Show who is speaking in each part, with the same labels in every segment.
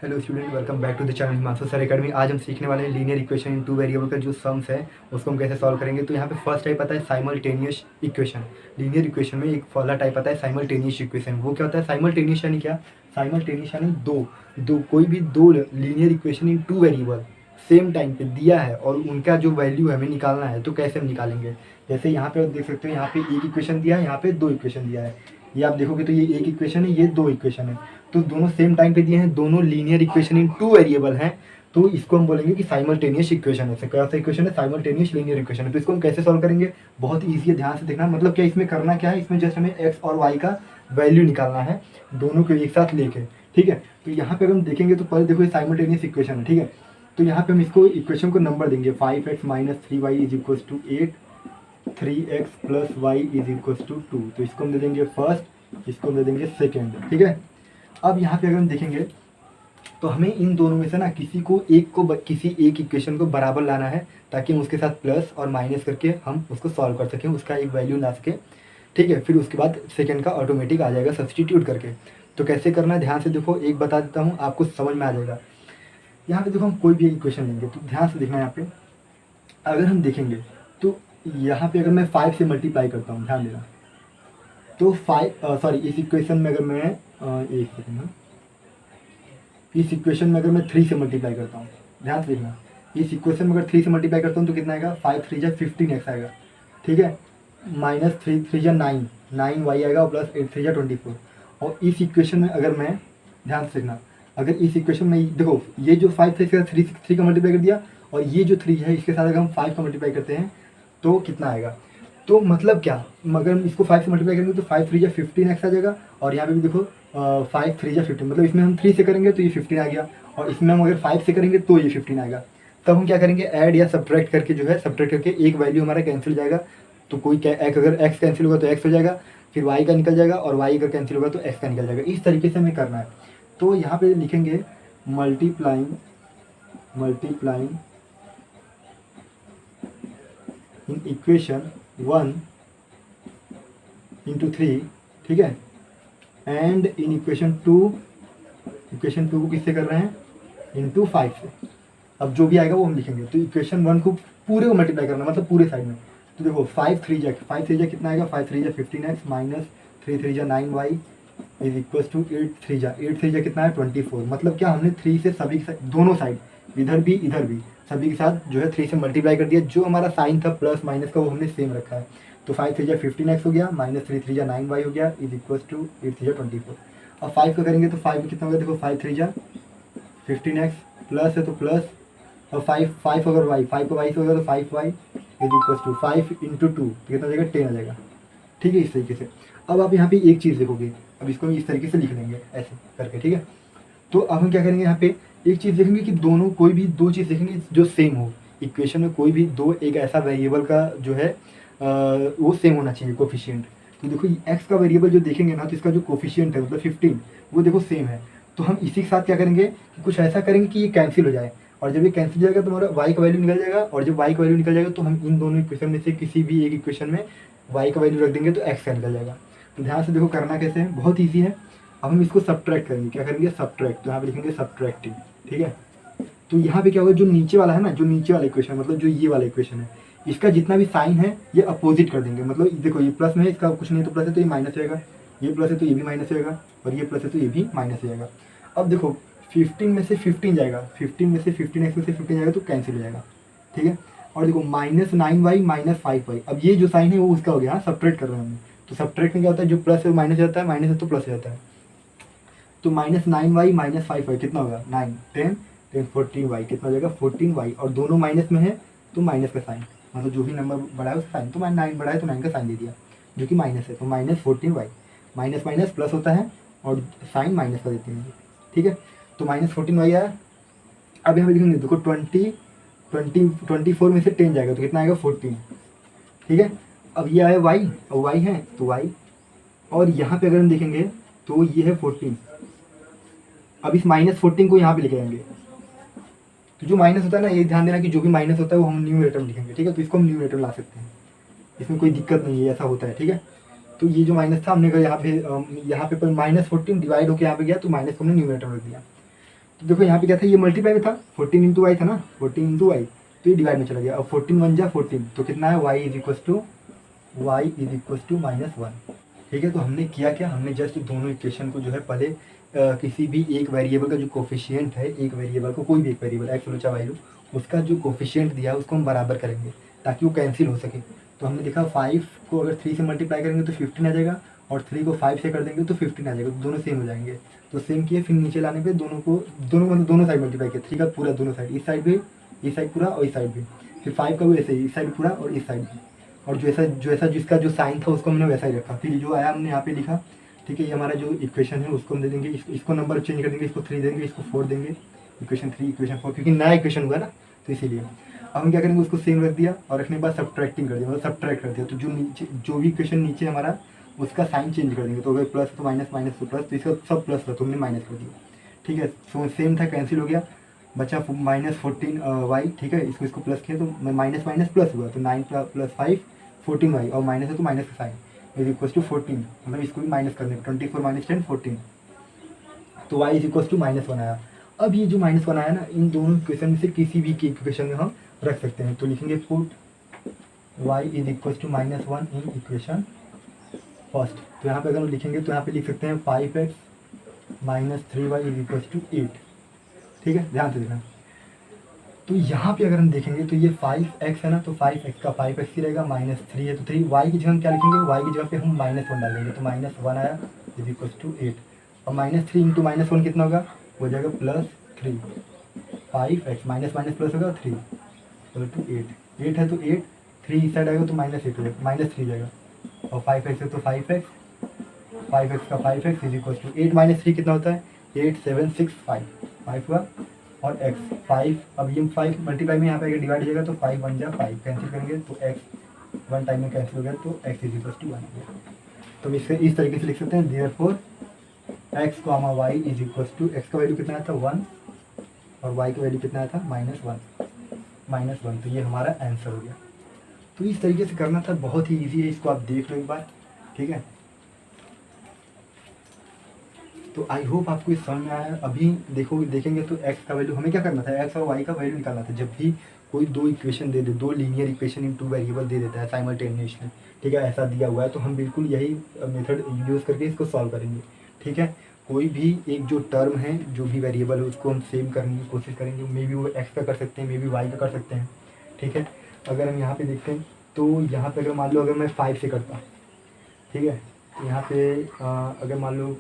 Speaker 1: Hello student, welcome back to the channel Himanshu sir academy. आज हम सीखने वाले हैं linear equation in two variable का जो सम्स है उसको हम कैसे सॉल्व करेंगे। तो यहाँ पे फर्स्ट टाइप आता है साइमल्टेनियस इक्वेशन। लीनियर इक्वेशन में एक पहला टाइप आता है साइमल्टेनियस इक्वेशन। वो क्या होता है? साइमल्टेनियस यानी क्या? साइमल्टेनियस यानी कोई भी दो linear equation in two variable same time पे दिया है और उनका जो वैल्यू हमें निकालना है। तो कैसे हम निकालेंगे? जैसे यहाँ पे आप देख सकते हो, यहाँ पे एक इक्वेशन दिया है, यहाँ पे दो इक्वेशन दिया है। ये आप देखोगे तो ये एक इक्वेशन है, ये दो इक्वेशन है। तो दोनों सेम टाइम पे दिए हैं, दोनों linear equation in two variable हैं। तो इसको हम बोलेंगे कि साइमल्टेनियस इक्वेशन है। क्या सा इक्वेशन है? साइमल्टेनियस लीनियर इक्वेशन है। तो इसको हम कैसे सॉल्व करेंगे? बहुत ईजी है, ध्यान से देखना। मतलब क्या इसमें करना क्या है? इसमें जस्ट हमें एक्स और वाई का वैल्यू निकालना है, दोनों को एक साथ लेके। ठीक है, तो यहाँ पे अगर हम देखेंगे तो पहले देखो ये साइमल्टेनियस इक्वेशन है। ठीक है, तो यहाँ पे हम इसको इक्वेशन को नंबर देंगे 5x minus 3y is equal to 8, 3x plus y is equal to 2। तो इसको हम दे देंगे फर्स्ट, इसको हम दे देंगे सेकेंड। ठीक है, अब यहाँ पे अगर हम देखेंगे तो हमें इन दोनों में से ना किसी एक इक्वेशन को बराबर लाना है, ताकि हम उसके साथ प्लस और माइनस करके हम उसको सॉल्व कर सकें, उसका एक वैल्यू ला सके। ठीक है, फिर उसके बाद सेकेंड का ऑटोमेटिक आ जाएगा सब्सटीट्यूट करके। तो कैसे करना है ध्यान से देखो, एक बता देता हूँ, आपको समझ में आ जाएगा। यहाँ पे देखो हम कोई भी इक्वेशन लेंगे तो ध्यान से देखना। यहाँ पे अगर हम देखेंगे तो यहाँ पे अगर मैं 5 से मल्टीप्लाई करता हूँ, ध्यान देना, तो इस इक्वेशन में अगर मैं एक सेकेंड, इस इक्वेशन में अगर मैं 3 से मल्टीप्लाई करता हूँ, ध्यान से देखना, इस इक्वेशन में अगर 3 से मल्टीप्लाई करता हूँ तो कितना आएगा? 5 3 जा 15x आएगा। ठीक है, माइनस 3 3 जा 9 वाई आएगा, प्लस 8 3 जा 24। और इस इक्वेशन में अगर मैं, ध्यान से देखना, अगर इस इक्वेशन में देखो ये जो 5 था इसके साथ 3 का मल्टीप्लाई कर दिया, और ये जो 3 है इसके साथ अगर हम 5 का मल्टीप्लाई करते हैं तो कितना आएगा? तो मतलब क्या, अगर हम इसको 5 से मल्टीप्लाई करेंगे तो 5 3 जा 15x आ जाएगा। और यहाँ पे भी देखो 5 3 जा 15, मतलब इसमें हम 3 से करेंगे तो ये 15 आ गया, और इसमें हम अगर 5 से करेंगे तो ये 15 आएगा। तब हम क्या करेंगे? ऐड या सब्ट्रैक्ट करके, जो है सब्ट्रैक्ट करके एक वैल्यू हमारा कैंसिल हो जाएगा। तो अगर x कैंसिल होगा तो x हो जाएगा, फिर y का निकल जाएगा, और y अगर कैंसिल होगा तो x का निकल जाएगा। इस तरीके से हमें करना है। तो यहाँ पे लिखेंगे मल्टीप्लाइंग इन इक्वेशन 1 इंटू 3, ठीक है, एंड इन इक्वेशन 2 को किससे कर रहे हैं? इंटू 5 से। अब जो भी आएगा वो हम लिखेंगे। तो इक्वेशन 1 को पूरे को मल्टीप्लाई करना, मतलब पूरे साइड में। तो देखो 5 3 जा कितना आएगा? 5 3 जा 15x माइनस 3 3 जा 9y इज इक्वल टू 8 3 जा कितना है? 24। मतलब क्या, हमने 3 से सभी दोनों साइड, इधर भी सभी के साथ जो है 3 से मल्टीप्लाई कर दिया। जो हमारा साइन था प्लस माइनस का वो हमने सेम रखा है। तो 5 3 जा 15x हो गया, माइनस 3 3 जा 9y हो गया, इज इक्वल टू 8 3 जा 24। अब 5 का करेंगे तो 5 में कितना होगा? देखो 5 3 जा 15x, प्लस है तो प्लस, और 5 अगर y, 5 को y से होगा तो 5y is equal to 5 into 2, तो कितना आ जाएगा? 10 आ जाएगा। ठीक है, इस तरीके से। अब आप यहाँ पे एक चीज़ देखोगे, अब इसको हम इस तरीके से लिख लेंगे ऐसे करके। ठीक है, तो अब हम क्या करेंगे? यहाँ पे एक चीज़ देखेंगे कि दोनों, कोई भी दो चीज़ देखेंगे जो सेम हो इक्वेशन में, कोई भी दो एक ऐसा वेरिएबल का जो है वो सेम होना चाहिए कोफिशिएंट। तो देखो एक्स का वेरिएबल जो देखेंगे ना, तो इसका जो कोफिशिएंट है मतलब 15, वो देखो सेम है। तो हम इसी के साथ क्या करेंगे कि कुछ ऐसा करेंगे कि ये कैंसिल हो जाए, और जब ये कैंसिल हो जाएगा तो हमारा वाई का वैल्यू निकल जाएगा, और जब वाई का वैल्यू निकल जाएगा तो हम इन दोनों इक्वेशन में से किसी भी एक इक्वेशन में वाई का वैल्यू रख देंगे तो एक्स का निकल जाएगा। तो ध्यान से देखो करना कैसे है, बहुत ईजी है। अब हम इसको सब्ट्रैक्ट करेंगे। क्या करेंगे? सब्ट्रैक्ट। तो यहाँ पे लिखेंगे सब्ट्रैक्टिंग। ठीक है, तो यहाँ पे क्या होगा? जो नीचे वाला है ना, जो नीचे वाला इक्वेशन, मतलब जो ये वाला इक्वेशन है, इसका जितना भी साइन है ये अपोजिट कर देंगे। मतलब देखो ये प्लस में है, इसका कुछ नहीं तो प्लस है तो ये माइनस रहेगा, ये प्लस है तो ये भी माइनस रहेगा, और ये प्लस है तो ये भी माइनस हो जाएगा। अब देखो 15 में से 15 जाएगा, 15 में से 15x में से 15 जाएगा तो कैंसिल हो जाएगा। ठीक है, और देखो माइनस 9y माइनस 5y, अब ये जो साइन है वो उसका हो गया। हाँ, सब्ट्रैक्ट कर रहे हैं हम। तो सब्ट्रैक्ट में क्या होता है? जो प्लस है वो माइनस हो जाता है, माइनस है तो प्लस हो जाता है। तो माइनस 9y माइनस 5y कितना होगा? 9 10 10 14y, कितना हो जाएगा? 14y। और दोनों माइनस में है तो माइनस का साइन, मतलब जो भी नंबर बड़ा है उसका साइन। तो 9 बड़ा है तो 9 का साइन दे दिया, जो कि माइनस है। तो minus 14y, minus minus plus होता है और साइन माइनस का देते हैं। ठीक है, तो माइनस 14y आया। अब यहाँ पे देखेंगे, देखो 24 में से 10 जाएगा तो कितना आएगा? 14। ठीक है, अब ये आया y, और y है तो y, और यहाँ पे अगर हम देखेंगे तो ये है 14। अब इस माइनस 14 को यहाँ पे लेके आएंगे, तो जो माइनस होता है ना, ये ध्यान देना कि जो भी माइनस होता है वो हम न्यूमरेटर में लिखेंगे। ठीक है, तो इसको हम न्यूमरेटर ला सकते हैं, इसमें कोई दिक्कत नहीं है, ऐसा होता है। ठीक है, तो ये जो माइनस था हमने यहाँ पे माइनस 14 डिवाइड होकर यहाँ पे गया, तो माइनस को हमने न्यूमरेटर में रख दिया। तो देखो यहाँ पे क्या था, ये मल्टीप्लाई में था, 14 इंटू वाई था ना, 14 इंटू वाई, तो ये डिवाइड में चला गया। अब 14 वन जा 14, तो कितना है y इज इक्वल टू -1। ठीक है, तो हमने किया क्या, हमने जस्ट दोनों इक्वेशन को जो है पहले किसी भी एक वेरिएबल का जो कोफिशिएंट है, एक वेरिएबल को, कोई भी एक वेरिएबल एक्स लो चाहे वाई लो, उसका जो कोफिशिएंट दिया है उसको हम बराबर करेंगे ताकि वो कैंसिल हो सके। तो हमने देखा 5 को अगर 3 से मल्टीप्लाई करेंगे तो 15 आ जाएगा, और 3 को 5 से कर देंगे तो 15 आ जाएगा, तो दोनों सेम हो जाएंगे। तो सेम किए, फिर नीचे लाने पे दोनों साइड मल्टीप्लाई किया, 3 का पूरा दोनों साइड, इस साइड भी, इस साइड पूरा और इस साइड भी, फिर 5 का भी ऐसे ही, इस साइड पूरा और इस साइड भी, और जैसा जिसका जो साइन था उसको हमने वैसा ही रखा। फिर जो आया हमने यहाँ पे लिखा। ठीक है, ये हमारा जो इक्वेशन है उसको हम दे देंगे, इसको नंबर चेंज कर देंगे, इसको 3 देंगे, इसको 4 देंगे, इक्वेशन 3 इक्वेशन 4, क्योंकि नया इक्वेशन हुआ ना, तो इसीलिए अब हम क्या करेंगे, उसको सेम रख दिया और रखने के बाद सब्ट्रैक्टिंग कर दिया, मतलब सब्ट्रैक्ट कर दिया। तो जो भी इक्वेशन नीचे हमारा उसका साइन चेंज कर देंगे, तो अगर प्लस तो माइनस, माइनस तो प्लस, तो इसका सब प्लस था तो हमने माइनस कर दिया। ठीक है, सो सेम था, कैंसिल हो गया, बचा -14 वाई। ठीक है, इसको प्लस किया तो माइनस माइनस प्लस हुआ, तो 9 + 5 14 वाई, और माइनस है तो माइनस का साइन इज इक्वल टू 14, मतलब इसको भी माइनस करने 24 - 10 14, तो y इज इक्वल टू -1 आया। अब ये जो -1 आया ना, इन दोनों इक्वेशन में से किसी भी की इक्वेशन में हम रख सकते हैं। तो लिखेंगे put y is equal to -1 in equation first. तो यहाँ पे अगर हम लिखेंगे तो यहाँ पे लिख सकते हैं 5x - 3y is equal to 8। ठीक है, ध्यान से देखना। तो यहाँ पे अगर हम देखेंगे तो ये 5x है ना, तो 5x का 5x ही रहेगा, -3 है तो 3, y की जगह हम क्या लिखेंगे, y की जगह पे हम -1 डालेंगे, तो -1 आया इज इक्वल टू 8, और -3 इंटू -1 कितना होगा, हो जाएगा +3, 5x माइनस माइनस प्लस होगा 3 इक्वल टू 8 है तो 8, 3 इस साइड आएगा तो -8 हो जाएगा, -3 जाएगा, और 5x है तो 5x का 5x इज इक्वल टू 8 - 3 कितना होता है, 8 7 6 5 हुआ, और x 5, अब ये 5 मल्टीप्लाई में यहाँ पे अगर डिवाइड हो जाएगा तो 5 1 जा 5, कैंसिल करेंगे तो x 1 टाइम में कैंसिल हो गया, तो x इज इक्वल टू 1 हो गया। तो हम इससे इस तरीके से लिख सकते हैं, therefore x, y is equal to, x का वैल्यू कितना आया था 1, और y का वैल्यू कितना आया था -1, तो ये हमारा आंसर हो गया। तो इस तरीके से करना था, बहुत ही ईजी है, इसको आप देख लो एक बार। ठीक है, तो आई होप आपको इस समझ में आया। अभी देखेंगे तो x का वैल्यू हमें क्या करना था, x और y का वैल्यू निकालना था। जब भी कोई दो इक्वेशन दे दे, दो लीनियर इक्वेशन इन 2 वेरिएबल दे देता है साइमल्टेनियसली, ठीक है, ऐसा दिया हुआ है, तो हम बिल्कुल यही मेथड यूज़ करके इसको सॉल्व करेंगे। ठीक है, कोई भी एक जो टर्म है, जो भी वेरिएबल है, उसको हम सेम करने की कोशिश करेंगे। मे बी वो x का कर सकते हैं, मे बी y का कर सकते हैं। ठीक है, अगर हम यहाँ पे देखते हैं तो यहाँ पे अगर मान लो अगर मैं 5 से करता, ठीक है, तो यहाँ पे अगर मान लो,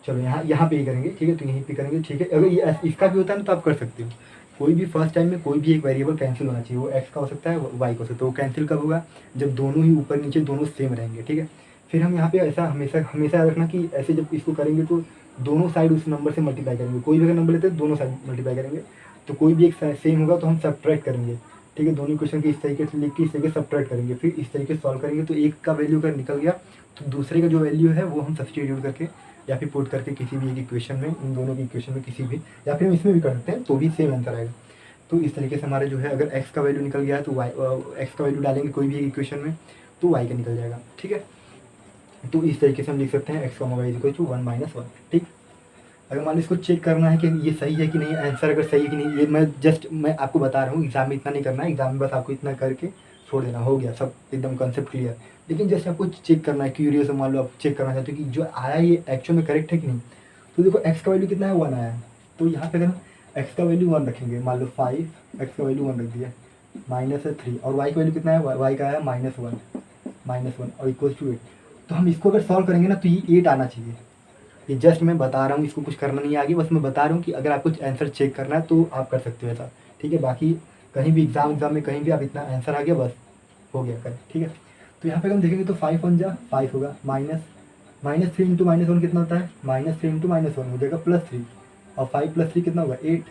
Speaker 1: चलो यहाँ पे ही करेंगे। ठीक है, तो यहीं पे करेंगे। ठीक है, अगर ये इसका भी होता है ना तो आप कर सकते हो। कोई भी फर्स्ट टाइम में कोई भी एक वेरिएबल कैंसिल होना चाहिए, वो x का हो सकता है, y का हो सकता है। तो वो कैंसिल कब होगा, जब दोनों ही ऊपर नीचे दोनों सेम रहेंगे। ठीक है, फिर हम यहाँ पे ऐसा हमेशा याद रखना कि ऐसे जब इसको करेंगे तो दोनों साइड उस नंबर से मल्टीप्लाई करेंगे। कोई भी अगर नंबर लेते हैं दोनों साइड मल्टीप्लाई करेंगे, तो कोई भी एक सेम होगा तो हम सब्ट्रैक्ट करेंगे। ठीक है, दोनों क्वेश्चन की इस तरीके से लिख के इस तरीके से सब्ट्रैक्ट करेंगे, फिर इस तरीके से सॉल्व करेंगे। तो एक का वैल्यू अगर निकल गया तो दूसरे का जो वैल्यू है वो हम सब्स्टिट्यूट करके या फिर पुट करके किसी भी एक इक्वेशन में, इन दोनों की इक्वेशन में किसी भी, या फिर हम इसमें भी कर सकते हैं तो भी सेम आंसर आएगा। तो इस तरीके से हमारे जो है, अगर x का वैल्यू निकल गया है तो x का वैल्यू डालेंगे कोई भी एक इक्वेशन में तो y का निकल जाएगा। ठीक है, तो इस तरीके से हम लिख सकते हैं x, y इक्वल टू 1 - 1। ठीक, अगर मान लो इसको चेक करना है कि ये सही है कि नहीं, आंसर अगर सही है कि नहीं, ये मैं आपको बता रहा हूँ। एग्जाम में इतना नहीं करना है, एग्जाम में बस आपको इतना करके छोड़ देना, हो गया सब एकदम कंसेप्ट क्लियर। लेकिन जस्ट आपको चेक करना है, क्यूरियस है, मान लो आप चेक करना चाहते हो कि जो आया ये एक्चुअल में करेक्ट है कि नहीं। तो देखो x का वैल्यू कितना है, 1 आया है, तो यहाँ पे अगर x का वैल्यू 1 रखेंगे, मान लो 5, x का वैल्यू 1 रख दिया, -3, और y का वैल्यू कितना है, y का आया -1 और इक्वल टू 8। तो हम इसको अगर सॉल्व करेंगे ना तो ये 8 आना चाहिए। ये जस्ट मैं बता रहा हूँ, इसको कुछ करना नहीं है आगे, बस मैं बता रहा हूँ कि अगर आपको आंसर चेक करना है तो आप कर सकते हो ऐसा। ठीक है, बाकी कहीं भी एग्जाम में कहीं भी आप इतना आंसर आ गया बस हो गया कर। ठीक है, तो यहाँ पे हम देखेंगे तो 5 1 जा 5 होगा, -3 इंटू -1 कितना होता है, -3 इंटू -1 हो जाएगा +3, और 5 + 3 कितना होगा 8,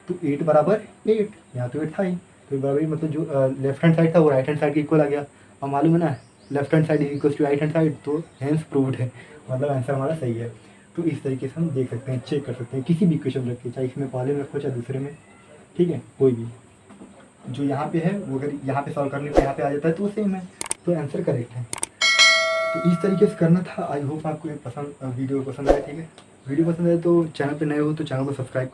Speaker 1: तो 8 बराबर 8, यहाँ तो 8 था ही, तो बराबर मतलब जो लेफ्ट हैंड साइड था वो राइट हैंड साइड के इक्वल आ गया। और मालूम है ना, left hand side equal to right hand side, तो हेंस प्रूव्ड है, मतलब आंसर हमारा सही है। तो इस तरीके से हम देख सकते हैं, चेक कर सकते हैं किसी भी इक्वेशन रख के, चाहे इसमें पहले में रखो चाहे दूसरे में। ठीक है, कोई भी जो यहाँ पे है वो अगर यहाँ पे सॉल्व करने पे यहाँ पे आ जाता है तो वो सेम है, तो आंसर करेक्ट है। तो इस तरीके से करना था। आई होप आपको ये वीडियो पसंद आया। ठीक है। वीडियो पसंद आए तो चैनल पे नए हो तो चैनल को सब्सक्राइब